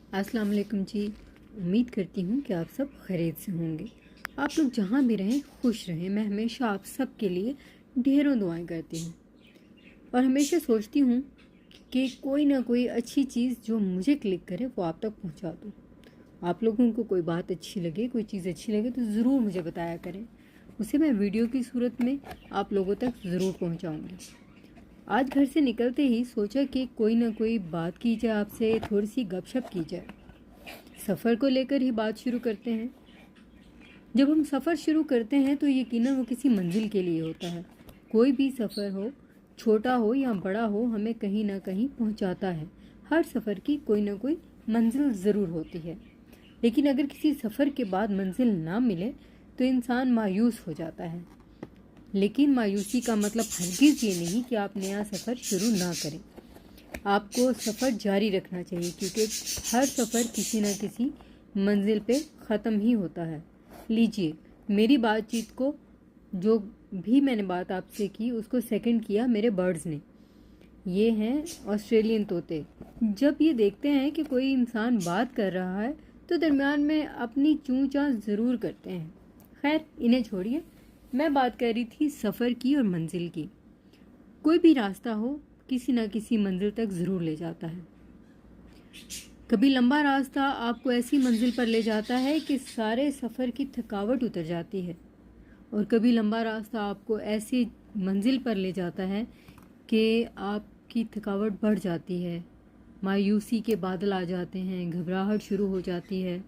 अस्सलाम वालेकुम जी। उम्मीद करती हूँ कि आप सब खैरियत से होंगे। आप लोग जहाँ भी रहें खुश रहें। मैं हमेशा आप सब के लिए ढेरों दुआएं करती हूँ और हमेशा सोचती हूँ कि कोई ना कोई अच्छी चीज़ जो मुझे क्लिक करे वो आप तक पहुँचा दूँ। आप लोगों को कोई बात अच्छी लगे, कोई चीज़ अच्छी लगे तो ज़रूर मुझे बताया करें। उसे मैं वीडियो की सूरत में आप लोगों तक ज़रूर पहुँचाऊँगी। आज घर से निकलते ही सोचा कि कोई ना कोई बात की जाए, आपसे थोड़ी सी गपशप की जाए। सफ़र को लेकर ही बात शुरू करते हैं। जब हम सफ़र शुरू करते हैं तो यकीनन वो किसी मंजिल के लिए होता है। कोई भी सफ़र हो, छोटा हो या बड़ा हो, हमें कहीं ना कहीं पहुंचाता है। हर सफ़र की कोई ना कोई मंजिल ज़रूर होती है, लेकिन अगर किसी सफ़र के बाद मंजिल ना मिले तो इंसान मायूस हो जाता है। लेकिन मायूसी का मतलब हरगिज़ ये नहीं कि आप नया सफ़र शुरू ना करें। आपको सफ़र जारी रखना चाहिए, क्योंकि हर सफ़र किसी न किसी मंजिल पे ख़त्म ही होता है। लीजिए, मेरी बातचीत को, जो भी मैंने बात आपसे की, उसको सेकंड किया मेरे बर्ड्स ने। ये हैं ऑस्ट्रेलियन तोते। जब ये देखते हैं कि कोई इंसान बात कर रहा है तो दरमियान में अपनी चूं चां ज़रूर करते हैं। खैर, इन्हें छोड़िए। मैं बात कर रही थी सफ़र की और मंजिल की। कोई भी रास्ता हो किसी न किसी मंजिल तक ज़रूर ले जाता है। कभी लंबा रास्ता आपको ऐसी मंजिल पर ले जाता है कि सारे सफ़र की थकावट उतर जाती है, और कभी लंबा रास्ता आपको ऐसी मंजिल पर ले जाता है कि आपकी थकावट बढ़ जाती है, मायूसी के बादल आ जाते हैं, घबराहट शुरू हो जाती है,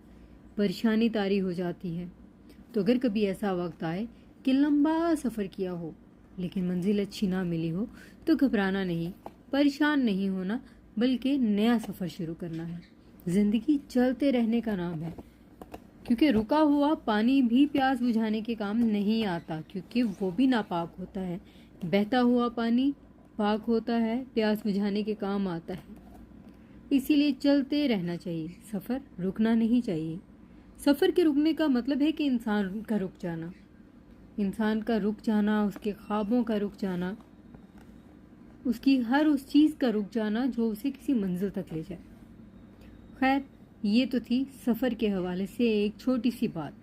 परेशानी तारी हो जाती है। तो अगर कभी ऐसा वक्त आए कि लंबा सफ़र किया हो लेकिन मंजिल अच्छी ना मिली हो, तो घबराना नहीं, परेशान नहीं होना, बल्कि नया सफ़र शुरू करना है। ज़िंदगी चलते रहने का नाम है, क्योंकि रुका हुआ पानी भी प्यास बुझाने के काम नहीं आता, क्योंकि वो भी नापाक होता है। बहता हुआ पानी पाक होता है, प्यास बुझाने के काम आता है। इसीलिए चलते रहना चाहिए, सफ़र रुकना नहीं चाहिए। सफ़र के रुकने का मतलब है कि इंसान का रुक जाना, इंसान का रुक जाना, उसके ख्वाबों का रुक जाना, उसकी हर उस चीज़ का रुक जाना जो उसे किसी मंजिल तक ले जाए। खैर, ये तो थी सफ़र के हवाले से एक छोटी सी बात,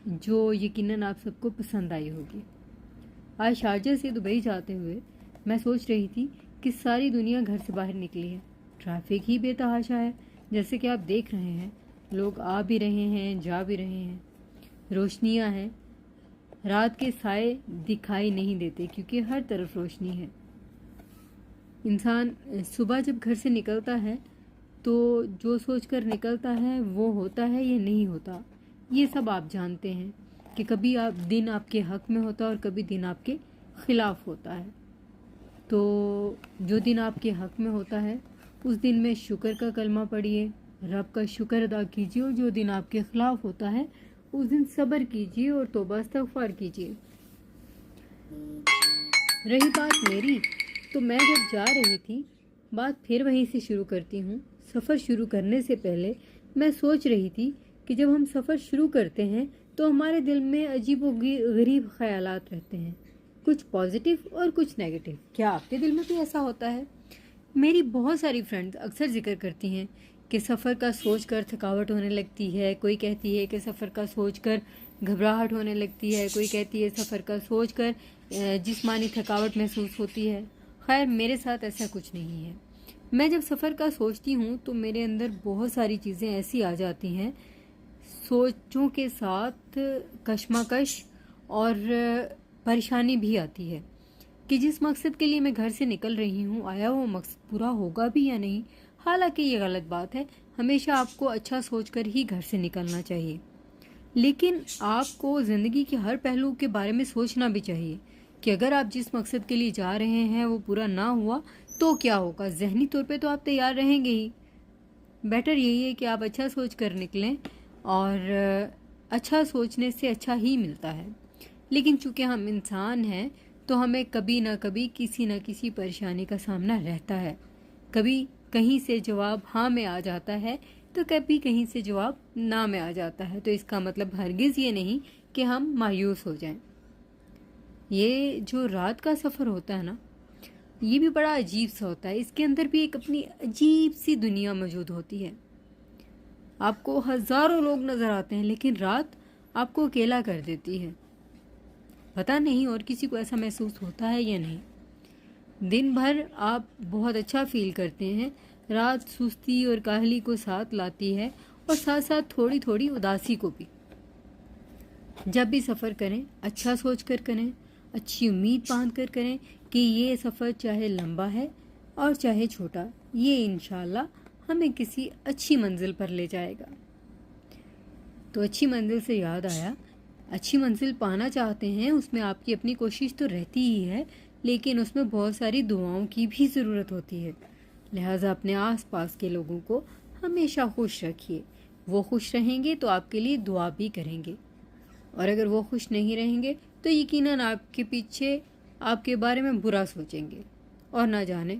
जो यकीनन आप सबको पसंद आई होगी। आज शारजा से दुबई जाते हुए मैं सोच रही थी कि सारी दुनिया घर से बाहर निकली है। ट्रैफिक ही बेतहाशा है, जैसे कि आप देख रहे हैं। लोग आ भी रहे हैं, जा भी रहे हैं। रोशनियां हैं, रात के साए दिखाई नहीं देते क्योंकि हर तरफ रोशनी है। इंसान सुबह जब घर से निकलता है तो जो सोचकर निकलता है वो होता है या नहीं होता, ये सब आप जानते हैं कि कभी आप दिन आपके हक में होता है और कभी दिन आपके ख़िलाफ़ होता है। तो जो दिन आपके हक में होता है उस दिन में शुक्र का कलमा पढ़िए, रब का शुक्र अदा कीजिए, और जो दिन आपके ख़िलाफ़ होता है उस दिन सब्र कीजिए और तौबा इस्तग़फ़ार कीजिए। रही बात मेरी, तो मैं जब जा रही थी, बात फिर वहीं से शुरू करती हूँ। सफ़र शुरू करने से पहले मैं सोच रही थी कि जब हम सफ़र शुरू करते हैं तो हमारे दिल में अजीब व गरीब ख़यालात रहते हैं, कुछ पॉजिटिव और कुछ नेगेटिव। क्या आपके दिल में भी ऐसा होता है? मेरी बहुत सारी फ्रेंड्स अक्सर जिक्र करती हैं कि सफ़र का सोचकर थकावट होने लगती है। कोई कहती है कि सफ़र का सोचकर घबराहट होने लगती है, कोई कहती है सफ़र का सोचकर जिस्मानी थकावट महसूस होती है। खैर, मेरे साथ ऐसा कुछ नहीं है। मैं जब सफ़र का सोचती हूँ तो मेरे अंदर बहुत सारी चीज़ें ऐसी आ जाती हैं, सोचों के साथ कशमकश और परेशानी भी आती है कि जिस मकसद के लिए मैं घर से निकल रही हूँ, आया वो मकसद पूरा होगा भी या नहीं। हालांकि ये गलत बात है, हमेशा आपको अच्छा सोचकर ही घर से निकलना चाहिए, लेकिन आपको ज़िंदगी के हर पहलू के बारे में सोचना भी चाहिए कि अगर आप जिस मकसद के लिए जा रहे हैं वो पूरा ना हुआ तो क्या होगा। ज़हनी तौर पे तो आप तैयार रहेंगे ही। बेटर यही है कि आप अच्छा सोच कर निकलें, और अच्छा सोचने से अच्छा ही मिलता है। लेकिन चूँकि हम इंसान हैं तो हमें कभी ना कभी किसी न किसी परेशानी का सामना रहता है। कभी कहीं से जवाब हाँ में आ जाता है तो कभी कहीं से जवाब ना में आ जाता है। तो इसका मतलब हरगिज़ ये नहीं कि हम मायूस हो जाएं। ये जो रात का सफ़र होता है ना, ये भी बड़ा अजीब सा होता है। इसके अंदर भी एक अपनी अजीब सी दुनिया मौजूद होती है। آپ کو ہزاروں لوگ نظر آتے ہیں لیکن رات آپ کو اکیلا کر دیتی ہے۔ پتہ نہیں اور کسی کو ایسا محسوس ہوتا ہے یا نہیں۔ دن بھر آپ بہت اچھا فیل کرتے ہیں، رات سستی اور کاہلی کو ساتھ لاتی ہے اور ساتھ ساتھ تھوڑی تھوڑی اداسی کو بھی۔ جب بھی سفر کریں اچھا سوچ کر کریں، اچھی امید باندھ کر کریں کہ یہ سفر چاہے لمبا ہے اور چاہے چھوٹا، یہ انشاءاللہ ہمیں کسی اچھی منزل پر لے جائے گا۔ تو اچھی منزل سے یاد آیا، اچھی منزل پانا چاہتے ہیں، اس میں آپ کی اپنی کوشش تو رہتی ہی ہے، لیکن اس میں بہت ساری دعاؤں کی بھی ضرورت ہوتی ہے۔ لہٰذا اپنے آس پاس کے لوگوں کو ہمیشہ خوش رکھیے۔ وہ خوش رہیں گے تو آپ کے لیے دعا بھی کریں گے، اور اگر وہ خوش نہیں رہیں گے تو یقیناً آپ کے پیچھے آپ کے بارے میں برا سوچیں گے، اور نہ جانے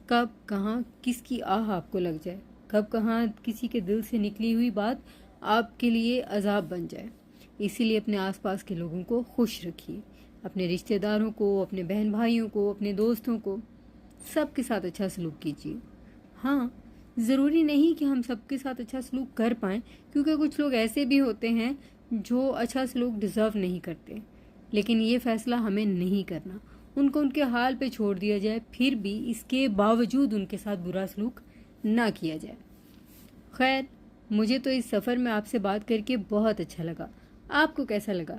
کب کہاں کس کی آہ آپ کو لگ جائے، کب کہاں کسی کے دل سے نکلی ہوئی بات آپ کے لیے عذاب بن جائے۔ اسی لیے اپنے آس پاس کے لوگوں کو خوش رکھیے، اپنے رشتہ داروں کو، اپنے بہن بھائیوں کو، اپنے دوستوں کو، سب کے ساتھ اچھا سلوک کیجیے۔ ہاں، ضروری نہیں کہ ہم سب کے ساتھ اچھا سلوک کر پائیں، کیونکہ کچھ لوگ ایسے بھی ہوتے ہیں جو اچھا سلوک ڈیزرو نہیں کرتے، لیکن یہ فیصلہ ہمیں نہیں کرنا، ان کو ان کے حال پہ چھوڑ دیا جائے، پھر بھی اس کے باوجود ان کے ساتھ برا سلوک نہ کیا جائے۔ خیر، مجھے تو اس سفر میں آپ سے بات کر کے بہت اچھا لگا۔ آپ کو کیسا لگا؟